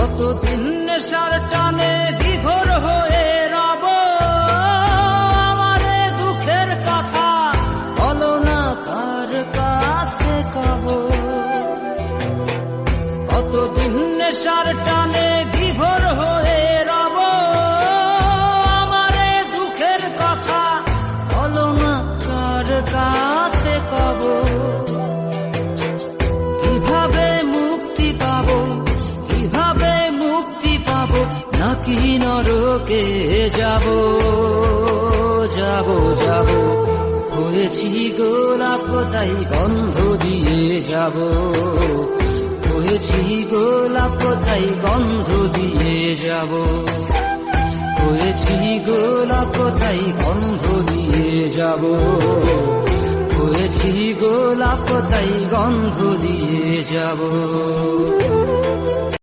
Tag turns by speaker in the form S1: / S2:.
S1: কতদিন নেশার টানে বিভোর হয়ে রব, আমারে দুঃখের কথা বলো না কার কাছে কব। কতদিন নেশার টানে বিভোর হয়ে রব, আমারে দুঃখের কথা বলো না কার কাছে কব। কিভাবে মুক্তি পাবো, কিভাবে মুক্তি পাবো, নাকি নরকে যাব যাব যাব। হয়েছি গোলাপ তাই গন্ধ দিয়ে যাব, হয়েছি গোলাপ তাই গন্ধ দিয়ে যাব, হয়েছি গোলাপ তাই গন্ধ দিয়ে যাব, হয়েছি গোলাপ তাই গন্ধ দিয়ে যাব।